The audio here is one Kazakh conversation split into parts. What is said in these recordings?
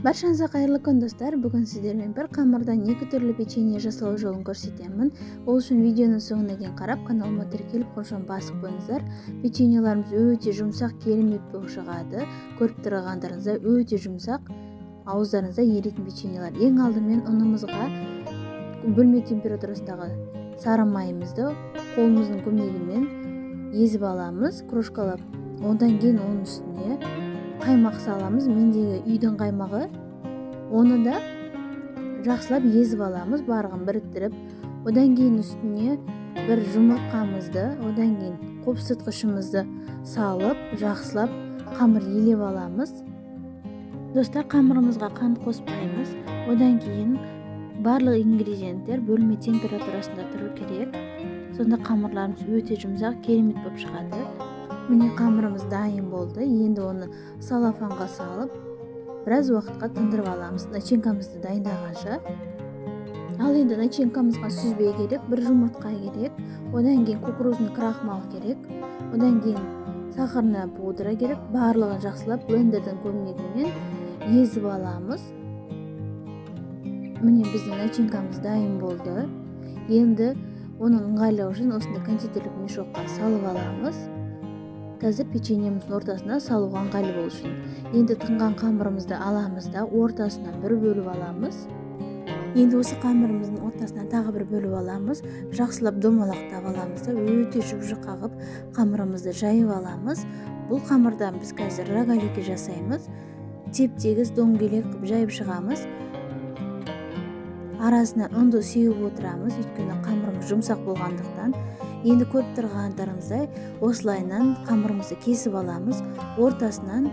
Баршаңызға кайырлы күн достар. Бүгін сіздермен бір қамырдан екі түрлі печенье жасау жолын көрсетемін. Ол үшін видеоның соңына дейін қарап, каналыма тіркеліп қошын басып қойыңыздар. Печеньеларымыз өте жұмсақ, керемет болып шығады. Көріп тұрғандарыңызда өте жұмсақ, ауыздарыңызда еритін печеньелар. Ең алдымен ұнымызға бөлме температурасындағы сары майымызды қолымыздың көмегімен езіп аламыз, крошкалап. Одан кейін оның үстіне қаймақ саламыз. Мендегі үйдің қаймағы. Оны да жақсылап езіп аламыз, барлығын біріктіріп. Одан кейін үстіне бір жұмыртқамызды, одан кейін қопсытқышымызды салып, жақсылап қамыр елеп аламыз. Достар, қамырымызға қант қоспаймыз. Одан кейін барлық ингредиенттер бөлме температурасында тұру керек. Сонда қамырларымыз өте жұмсақ, керемет болып шығады. Міне қамырымыз дайын болды. Енді оны салафанға салып, біраз уақытқа тындырып аламыз, начинкамызды дайындағанша. Ал енді начинкамызға сүзбе керек, бір жұмыртқа керек, одан кейін кукурузный крахмал керек, одан кейін сахарная пудра керек. Барлығын жақсылап блендердің көмегімен езіп аламыз. Міне біздің начинкамыз дайын болды. Енді оны ыңғайлау үшін осындай кондитерлік мешокқа салып аламыз. Қазір печеньеміздің ортасына салуға ыңғайлы болу үшін. Енді тынған қамырымызды аламыз да ортасынан бір бөліп аламыз. Енді осы қамырымыздың ортасынан тағы бір бөліп аламыз. Жақсылап домалақтап аламыз да өте жұп-жұқа қылып қамырымызды жайып аламыз. Бұл қамырдан біз қазір рогалики жасаймыз. Теп-тегіс дөңгелек қылып жайып шығамыз. Арасына ұнды сеуіп отырамыз, өйткені қамырымыз жұмсақ болғандықтан. Енді көріп тұрғандарыңыздай осылайынан қамырымызды кесіп аламыз. Ортасынан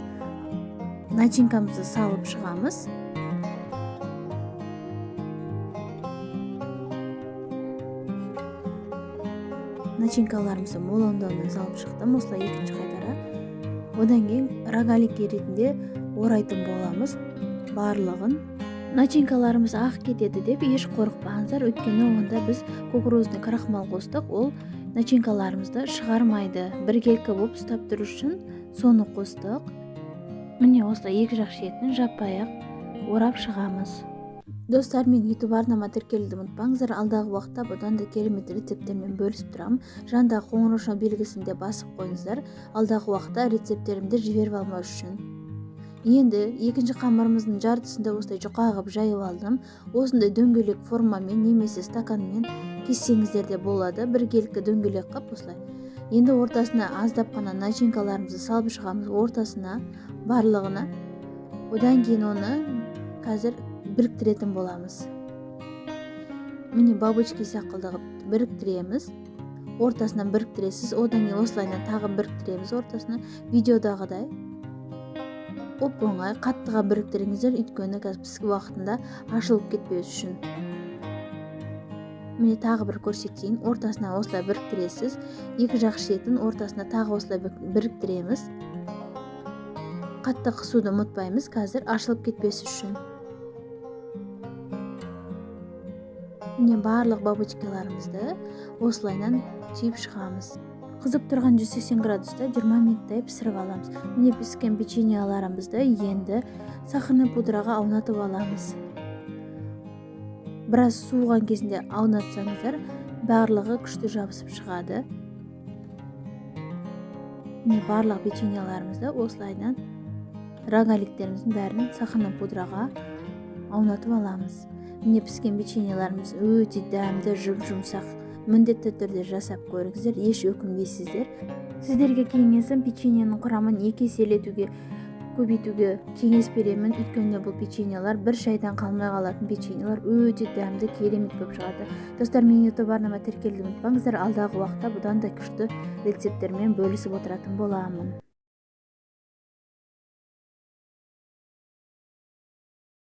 начинкамызды салып шығамыз. Начинкаларымызды молондаумен салып шықтым, осылай екінші қайтара. Одан кейін рогалики ретінде орайтын боламыз барлығын. Начинкаларымыз ақ кетеді деп еш қорықпаңыздар, өйткені онда біз кукурузный крахмал қостық, ол начинкаларымызды шығармайды. Біркелкі болып ұстап тұру үшін соны қостық. Міне осылай екі жақ шетін жаппай орап шығамыз. Достар, мен YouTube арнама тіркелуді ұмытпаңыздар. Алдағы уақытта бұдан да керемет рецепттермен бөлісіп тұрамын. Жандағы қоңырау белгісінде басып қойыңыздар. Алдағы уақытта рецепттерімді жіберіп алмау үшін. Енді екінші қамырымыздың жартысында осылай жұқа қылып жайып алдым. Осындай дөңгелек формамен немесе стаканмен кессеңіздер де болады. Біркелкі дөңгелек қылып осылай. Енді ортасына аздап қана начинкаларымызды салып шығамыз, ортасына барлығына. Одан кейін оны қазір біріктіретін боламыз. Міне бабочки сақылды қылып біріктіреміз. Ортасынан біріктіресіз, одан кейін осылайынан тағы біріктіреміз ортасына. Видеодағыдай оп-оңай қаттыға біріктіріңіздер, өйткені піскі уақытында ашылып кетпеу үшін. Міне тағы бір көрсетейін. Ортасына осылай біріктіресіз. Екі жақ шетін ортасына тағы осылай біріктіреміз. Қатты қысуды ұмытпаймыз, қазір ашылып кетпесі үшін. Міне барлық бабочкаларымызды осылайынан түйіп шығамыз. Қызып тұрған 180 градуста 20 минуттай пісіріп аламыз. Міне піскен печеньеларымызды енді сахарный пудраға аунатып аламыз. Біраз суыған кезінде аунатсаңыздар, барлығы күшті жабысып шығады. Міне барлық печеньеларымызды осылайынан рогаликтеріміздің бәрін сахарный пудраға аунатып аламыз. Міне піскен печеньеларымыз өте дәмді, жұп-жұмсақ. Міндетті түрде жасап көріңіздер, еш өкінбейсіздер. Сіздерге кеңесім печеньенің құрамын 2 еселетуге, көбейтуге кеңес беремін. Өйткені бұл печеньелар бір шайдан қалмай қалатын печеньелар, өте дәмді, керемет болып шығады. Достар, мен YouTube арнама тіркелуді ұмытпаңыздар. Алдағы уақытта бұдан да күшті рецепттермен бөлісіп отыратын боламын.